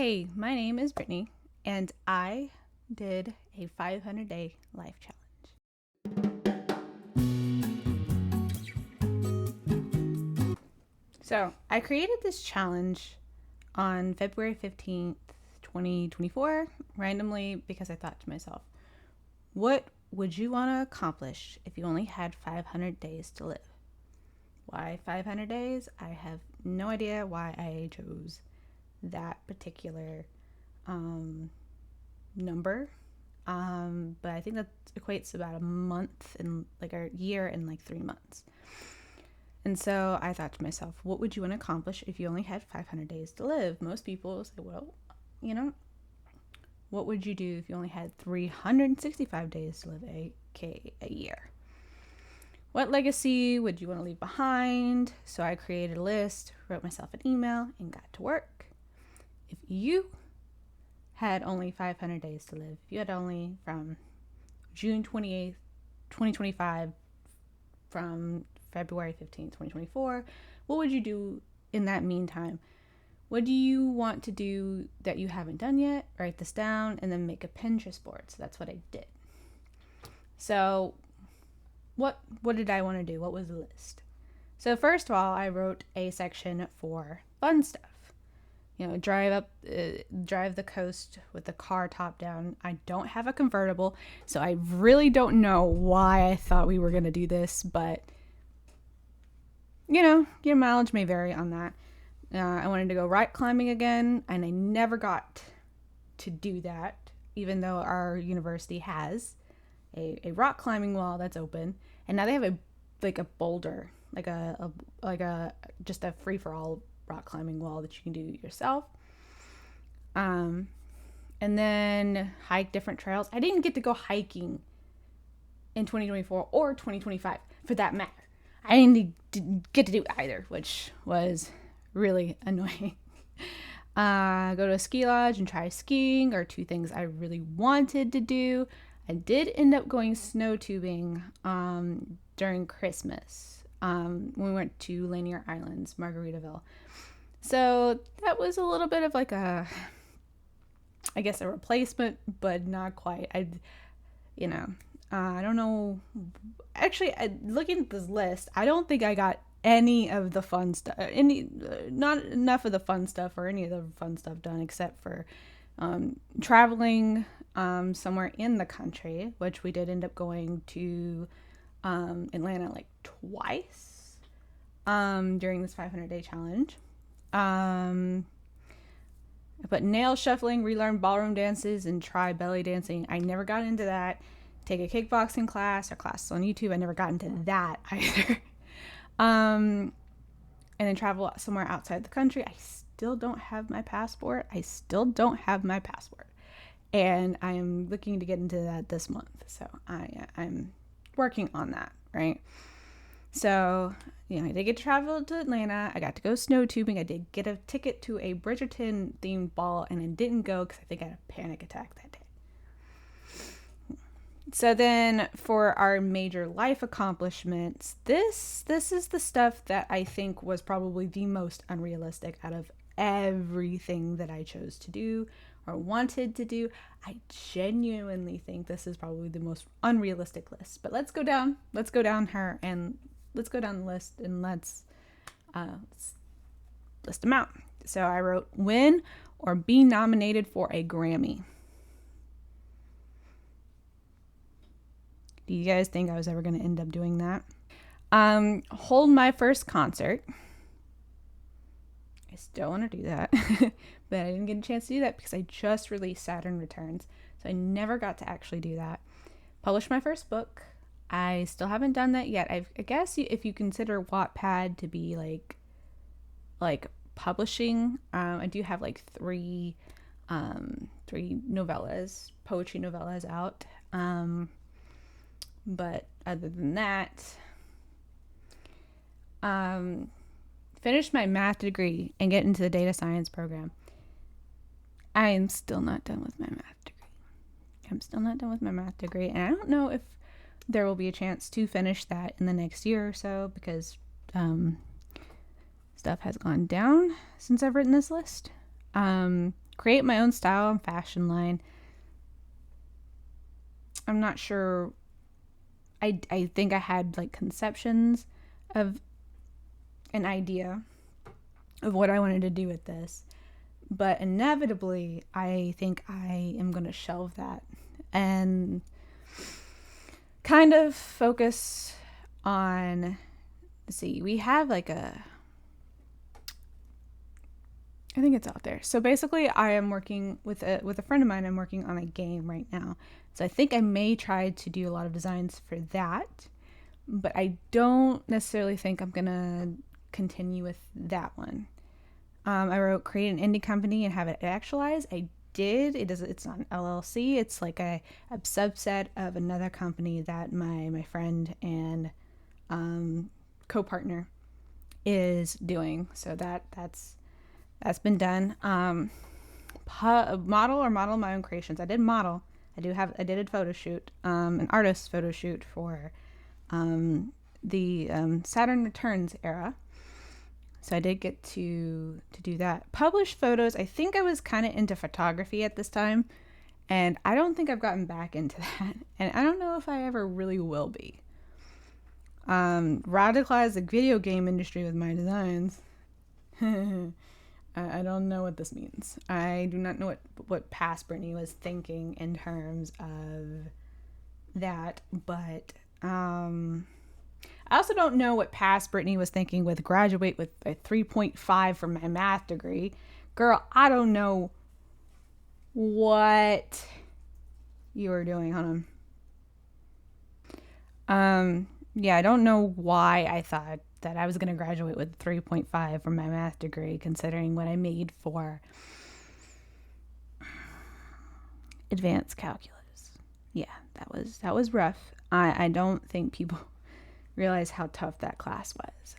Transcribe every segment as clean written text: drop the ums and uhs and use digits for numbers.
Hey, my name is Brittany, and I did a 500-day life challenge. So, I created this challenge on February 15th, 2024, randomly because I thought to myself, what would you want to accomplish if you only had 500 days to live? Why 500 days? I have no idea why I chose that particular number. But I think that equates to about a month and like a year and like 3 months. And so I thought to myself, what would you want to accomplish if you only had 500 days to live? Most people say, well, what would you do if you only had 365 days to live, aka a year? What legacy would you want to leave behind? So I created a list, wrote myself an email, and got to work. If you had only 500 days to live, if you had only from June 28th, 2025, from February 15th, 2024, what would you do in that meantime? What do you want to do that you haven't done yet? Write this down and then make a Pinterest board. So that's what I did. So what did I want to do? What was the list? So first of all, I wrote a section for fun stuff. Drive the coast with the car top down. I don't have a convertible, so I really don't know why I thought we were going to do this, but your mileage may vary on that. I wanted to go rock climbing again, and I never got to do that, even though our university has a rock climbing wall that's open, and now they have a boulder, like a just a free for all rock climbing wall that you can do yourself. And then hike different trails. I didn't get to go hiking in 2024 or 2025 for that matter. I didn't get to do either, which was really annoying. Go to a ski lodge and try skiing are two things I really wanted to do. I did end up going snow tubing during Christmas when we went to Lanier Islands, Margaritaville. So that was a little bit of like a replacement, but not quite. I don't know. Actually, looking at this list, I don't think I got any of the fun stuff, not enough of the fun stuff or any of the fun stuff done except for traveling somewhere in the country, which we did end up going to Atlanta like twice during this 500-day challenge. But nail shuffling, relearn ballroom dances, and try belly dancing. I never got into that. Take a kickboxing class or classes on YouTube. I never got into that either. And then travel somewhere outside the country. I still don't have my passport. And I am looking to get into that this month. So I'm working on that, right? So, I did get to travel to Atlanta. I got to go snow tubing. I did get a ticket to a Bridgerton themed ball, and I didn't go because I think I had a panic attack that day. So then for our major life accomplishments, this is the stuff that I think was probably the most unrealistic out of everything that I chose to do or wanted to do. I genuinely think this is probably the most unrealistic list. But let's go down her and let's go down the list and let's list them out. So I wrote win or be nominated for a Grammy. Do you guys think I was ever going to end up doing that? Hold my first concert. I still want to do that, but I didn't get a chance to do that because I just released Saturn Returns. So I never got to actually do that. Publish my first book. I still haven't done that yet. I guess if you consider Wattpad to be like publishing, I do have like three novellas, poetry novellas out. But other than that, finish my math degree and get into the data science program. I am still not done with my math degree. And I don't know if there will be a chance to finish that in the next year or so because stuff has gone down since I've written this list. create my own style and fashion line. I'm not sure. I think I had like conceptions of an idea of what I wanted to do with this, but inevitably I think I am going to shelve that and kind of focus on, let's see, we have like I think it's out there. So basically I am working with a friend of mine. I'm working on a game right now. So I think I may try to do a lot of designs for that, but I don't necessarily think I'm going to continue with that one. I wrote create an indie company and have it actualize. I did. It's not an LLC. It's like a subset of another company that my friend and co-partner is doing. So that's been done. Model my own creations. I did model. I did a photo shoot, an artist photo shoot for the Saturn Returns era. So I did get to do that. Published photos. I think I was kind of into photography at this time, and I don't think I've gotten back into that. And I don't know if I ever really will be. Radicalize the video game industry with my designs. I don't know what this means. I do not know what past Brittany was thinking in terms of that, but I also don't know what past Brittany was thinking with graduate with a 3.5 for my math degree. Girl, I don't know what you were doing. Hold on. Yeah, I don't know why I thought that I was going to graduate with 3.5 from my math degree, considering what I made for advanced calculus. Yeah, that was rough. I don't think people realize how tough that class was.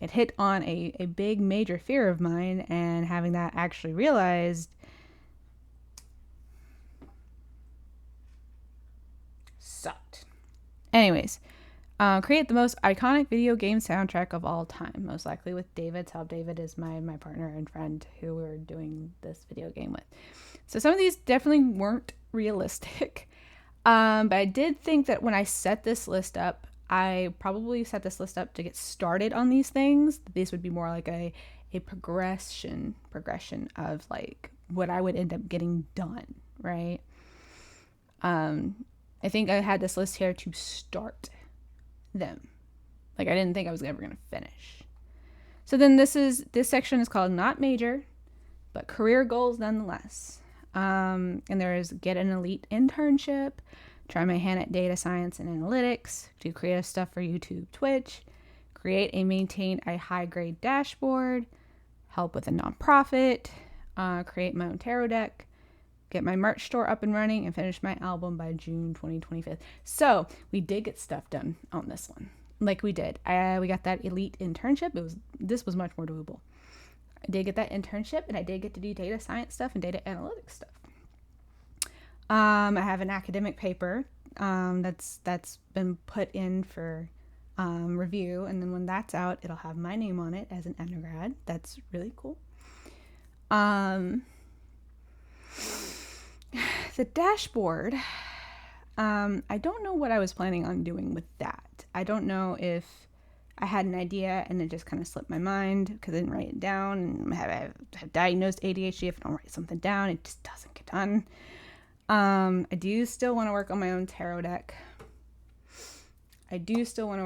It hit on a big major fear of mine, and having that actually realized sucked. Anyways, create the most iconic video game soundtrack of all time, most likely with David's help. David is my partner and friend who we're doing this video game with. So some of these definitely weren't realistic. But I did think that when I set this list up, I probably set this list up to get started on these things. These would be more like a progression of like what I would end up getting done, right? I think I had this list here to start them. Like I didn't think I was ever going to finish. So then this section is called not major, but career goals nonetheless. And there's get an elite internship, try my hand at data science and analytics, do creative stuff for YouTube, Twitch, create and maintain a high grade dashboard, help with a nonprofit, create my own tarot deck, get my merch store up and running, and finish my album by June 2025. So we did get stuff done on this one. Like we did. We got that elite internship. This was much more doable. I did get that internship, and I did get to do data science stuff and data analytics stuff. I have an academic paper that's been put in for review, and then when that's out, it'll have my name on it as an undergrad. That's really cool. The dashboard, I don't know what I was planning on doing with that. I don't know if I had an idea and it just kind of slipped my mind because I didn't write it down, and I have diagnosed ADHD. If I don't write something down, it just doesn't get done. I do still want to work on my own tarot deck. I do still have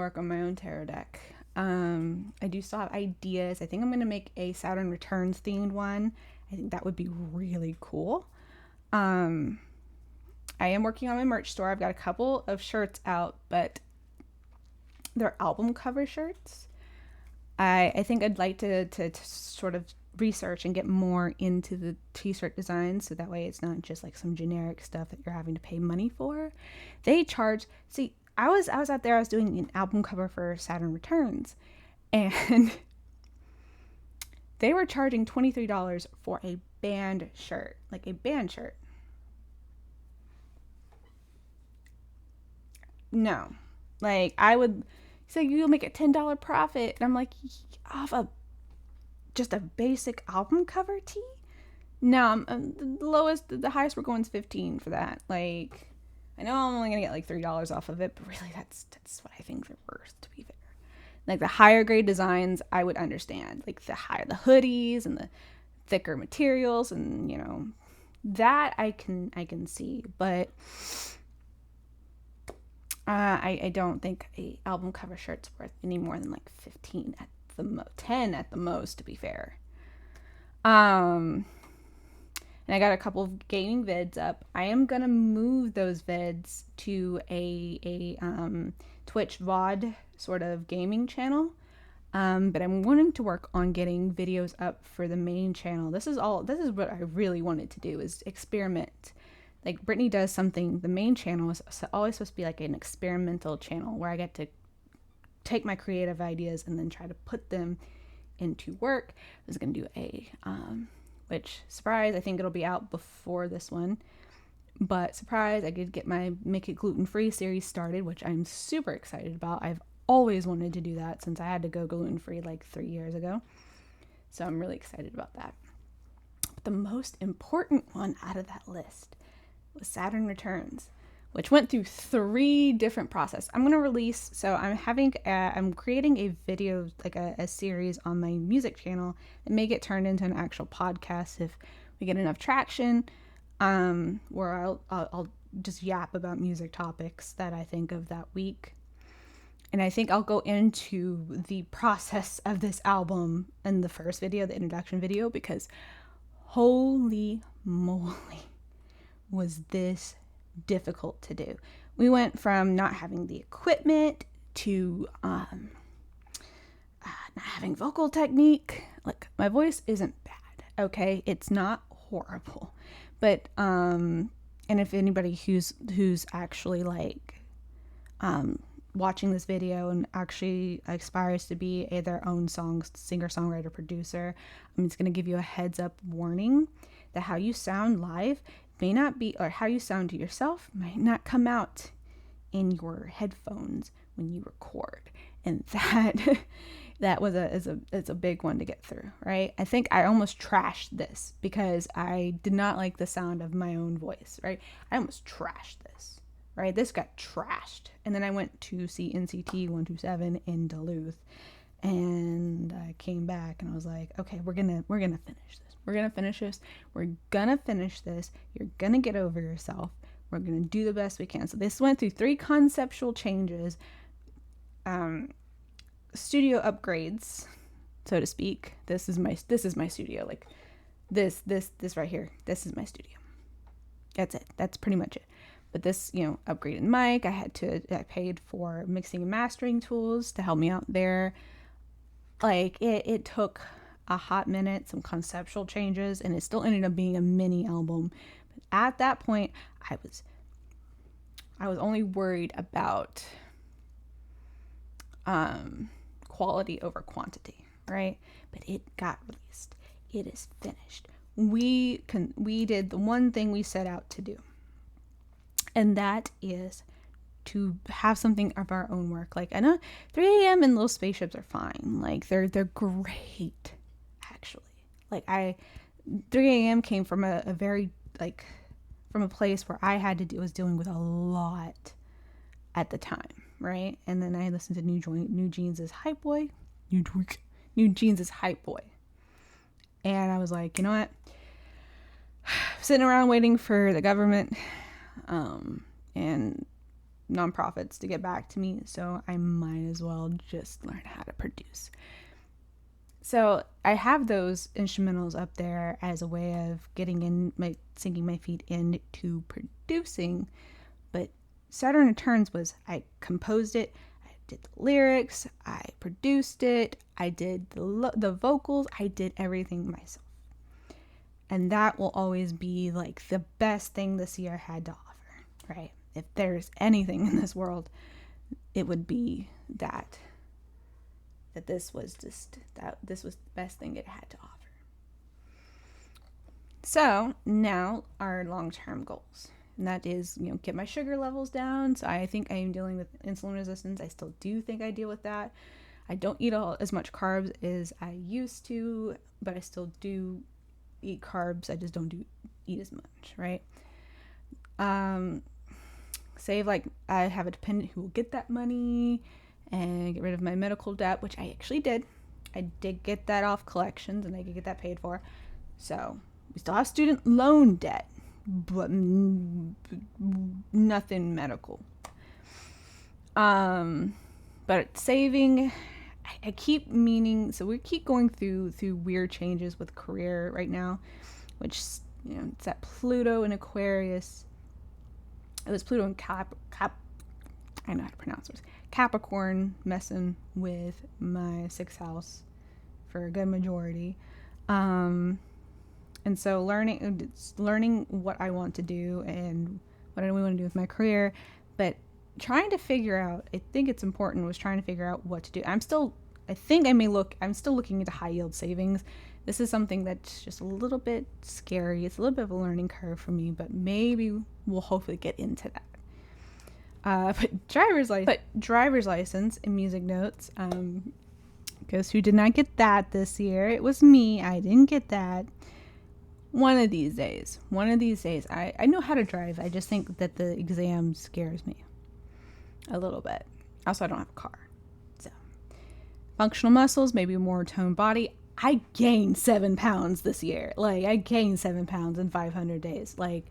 ideas. I think I'm going to make a Saturn Returns themed one. I think that would be really cool. I am working on my merch store. I've got a couple of shirts out, but they're album cover shirts. I think I'd like to sort of research and get more into the t-shirt design, so that way it's not just like some generic stuff that you're having to pay money for. They charge. See, I was out there. I was doing an album cover for Saturn Returns, and they were charging $23 for a band shirt, like a band shirt. No, like I would say you'll make a $10 profit, and I'm like, off a just a basic album cover tee. No, the highest we're going is 15 for that. Like, I know I'm only gonna get like $3 off of it, but really that's what I think they're worth, to be fair. Like the higher grade designs, I would understand. Like the hoodies and the thicker materials, and that I can see. But I don't think a album cover shirt's worth any more than like 15 at the 10 at the most, to be fair. And I got a couple of gaming vids up. I am gonna move those vids to a Twitch VOD sort of gaming channel. But I'm wanting to work on getting videos up for the main channel. This is what I really wanted to do, is experiment. Like Brittany does something, the main channel is always supposed to be like an experimental channel where I get to take my creative ideas and then try to put them into work. I was going to do which, surprise, I think it'll be out before this one. But surprise, I did get my Make It Gluten-Free series started, which I'm super excited about. I've always wanted to do that since I had to go gluten-free like 3 years ago. So I'm really excited about that. But the most important one out of that list was Saturn Returns, which went through 3 different processes. I'm creating a video, like a series on my music channel that may get turned into an actual podcast if we get enough traction, where I'll just yap about music topics that I think of that week. And I think I'll go into the process of this album in the first video, the introduction video, because holy moly, was this difficult to do. We went from not having the equipment to not having vocal technique. Like, my voice isn't bad, okay? It's not horrible. But and if anybody who's actually like watching this video and actually aspires to be their own singer, songwriter, producer, I'm just going to give you a heads up warning that how you sound live may not be, or how you sound to yourself might not come out in your headphones when you record. And that was it's a big one to get through, right? I think I almost trashed this because I did not like the sound of my own voice, right? I almost trashed this, right? This got trashed. And then I went to see NCT 127 in Duluth, and I came back and I was like, okay, we're gonna finish this. We're gonna finish this. We're gonna finish this. You're gonna get over yourself. We're gonna do the best we can. So this went through 3 conceptual changes, studio upgrades, so to speak. This is my studio. Like this right here. This is my studio. That's it. That's pretty much it. But this, upgraded mic. I paid for mixing and mastering tools to help me out there. Like it took a hot minute, some conceptual changes, and it still ended up being a mini album. But at that point, I was only worried about quality over quantity, right? But it got released. It is finished. We did the one thing we set out to do, and that is to have something of our own work. Like, I know 3 a.m. and Little Spaceships are fine. Like, they're great, actually. Like, 3 a.m. came from a very, like, from a place where I was dealing with a lot at the time, right? And then I listened to New Jeans' Hype Boy. New Jeans' Hype Boy. And I was like, you know what? Sitting around waiting for the government and nonprofits to get back to me, so I might as well just learn how to produce. So I have those instrumentals up there as a way of sinking my feet into producing. But Saturn Returns was, I composed it, I did the lyrics, I produced it, I did the vocals, I did everything myself. And that will always be like the best thing this year had to offer, right? If there's anything in this world, it would be that this was the best thing it had to offer. So now our long-term goals, and that is, get my sugar levels down. So I think I am dealing with insulin resistance. I still do think I deal with that. I don't eat as much carbs as I used to, but I still do eat carbs. I just don't eat as much, right? Save, like, I have a dependent who will get that money and get rid of my medical debt, which I actually did. I did get that off collections and I could get that paid for. So we still have student loan debt, but nothing medical. But saving, I keep meaning, so we keep going through weird changes with career right now, which, it's that Pluto in Aquarius. It was Pluto in I know how to pronounce it. Capricorn messing with my 6th house for a good majority. And so learning what I want to do and what I want to do with my career, but trying to figure out, I think it's important, was trying to figure out what to do. I'm still looking into high yield savings. This is something that's just a little bit scary. It's a little bit of a learning curve for me, but maybe we'll hopefully get into that. But driver's license and music notes. Because who did not get that this year? It was me. I didn't get that. One of these days, I know how to drive. I just think that the exam scares me a little bit. Also, I don't have a car. So, functional muscles, maybe more toned body. I gained 7 pounds this year. Like, I gained 7 pounds in 500 days. Like,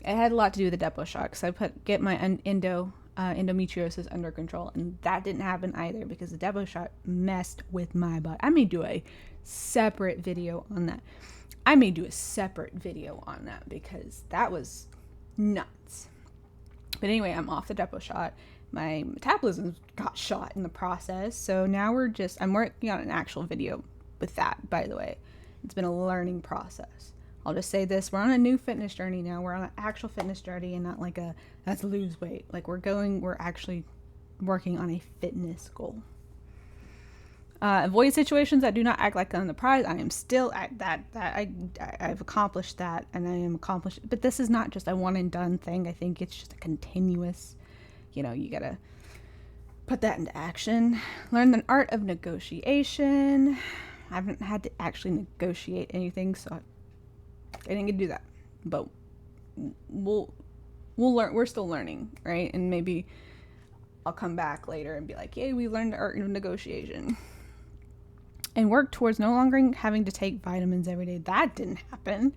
it had a lot to do with the depot shot. So I get my endometriosis under control, and that didn't happen either because the depot shot messed with my butt. I may do a separate video on that. Because that was nuts. But anyway, I'm off the depot shot. My metabolism got shot in the process. So now I'm working on an actual video with that, by the way. It's been a learning process. I'll just say this, we're on a new fitness journey now. We're on an actual fitness journey and not like let's lose weight. Like, we're actually working on a fitness goal. Avoid situations that do not act like I'm the prize. I am still at that. I've accomplished that, and I am accomplished. But this is not just a one and done thing. I think it's just a continuous, you gotta put that into action. Learn the art of negotiation. I haven't had to actually negotiate anything, so I didn't get to do that. But we'll learn. We're still learning, right? And maybe I'll come back later and be like, yay, we learned the art of negotiation. And work towards no longer having to take vitamins every day. That didn't happen.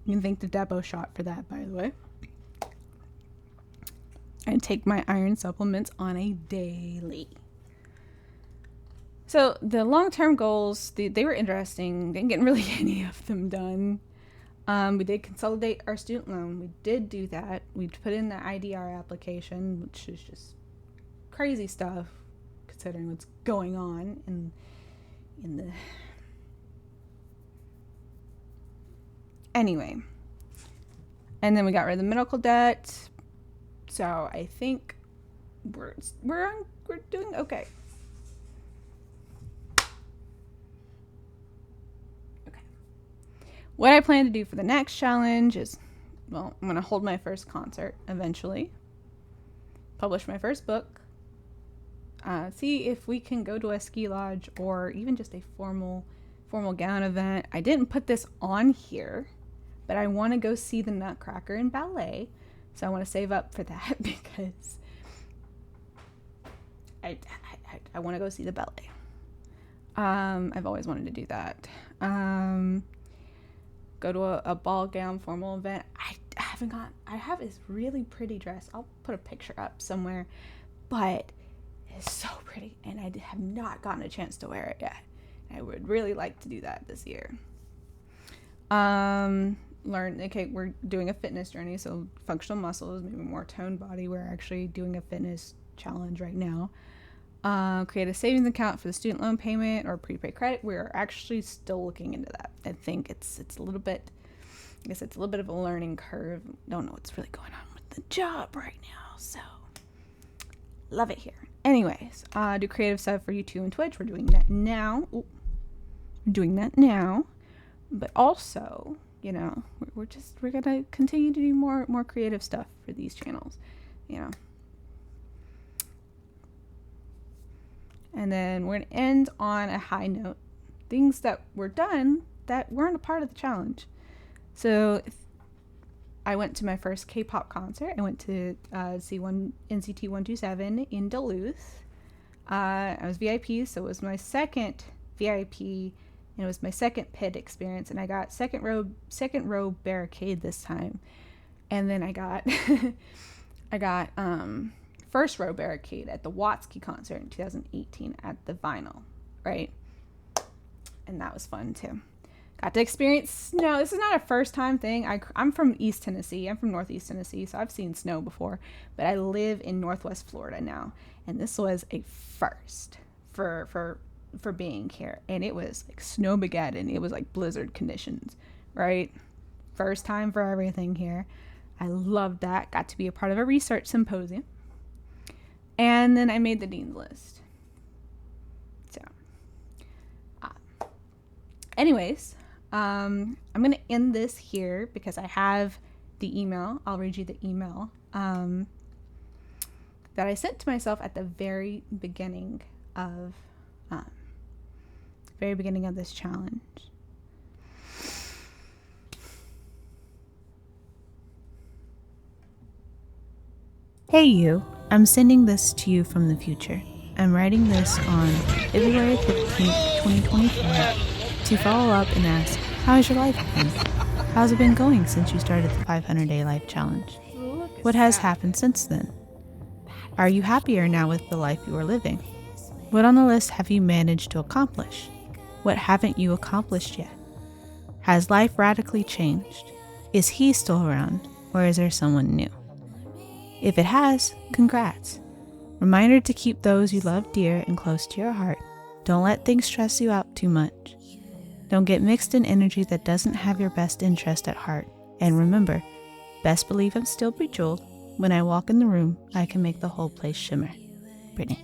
You can thank the depot shot for that, by the way. I take my iron supplements on a daily. So the long-term goals, they were interesting. Didn't get really any of them done. We did consolidate our student loan. We did do that. We put in the IDR application, which is just crazy stuff, considering what's going on in the... Anyway. And then we got rid of the medical debt. So I think we're doing okay. What I plan to do for the next challenge is, I'm going to hold my first concert eventually, publish my first book, see if we can go to a ski lodge or even just a formal gown event. I didn't put this on here, but I want to go see the Nutcracker in ballet, so I want to save up for that because I want to go see the ballet. I've always wanted to do that. Go to a ball gown formal event. I have this really pretty dress. I'll put a picture up somewhere, but it's so pretty and I have not gotten a chance to wear it yet. I would really like to do that this year. We're doing a fitness journey, so functional muscles, maybe more toned body. We're actually doing a fitness challenge right now. Create a savings account for the student loan payment or prepaid credit. We're actually still looking into that. I think it's a little bit, it's a little bit of a learning curve. Don't know what's really going on with the job right now, so love it here. Anyways, do creative stuff for YouTube and Twitch. We're doing that now. But also, we're gonna continue to do more creative stuff for these channels, And then we're going to end on a high note. Things that were done that weren't a part of the challenge. So I went to my first K-pop concert. I went to see NCT 127 in Duluth. I was VIP, so it was my second VIP, and it was my second pit experience. And I got second row barricade this time, and then I got first row barricade at the Watsky concert in 2018 at the Vinyl, right? And that was fun too. Got to experience snow. This is not a first time thing. I'm from East Tennessee. I'm from Northeast Tennessee, so I've seen snow before. But I live in Northwest Florida now, and this was a first for being here. And it was like snowmageddon. It was like blizzard conditions, right? First time for everything here. I loved that. Got to be a part of a research symposium. And then I made the dean's list. So, anyways, I'm going to end this here because I have the email. I'll read you the email that I sent to myself at the very beginning of this challenge. Hey you, I'm sending this to you from the future. I'm writing this on February 15th, 2024 to follow up and ask, how has your life been? How's it been going since you started the 500-day life challenge? What has happened since then? Are you happier now with the life you are living? What on the list have you managed to accomplish? What haven't you accomplished yet? Has life radically changed? Is he still around, or is there someone new? If it has, congrats. Reminder to keep those you love dear and close to your heart. Don't let things stress you out too much. Don't get mixed in energy that doesn't have your best interest at heart. And remember, best believe I'm still bejeweled. When I walk in the room, I can make the whole place shimmer. Brittany.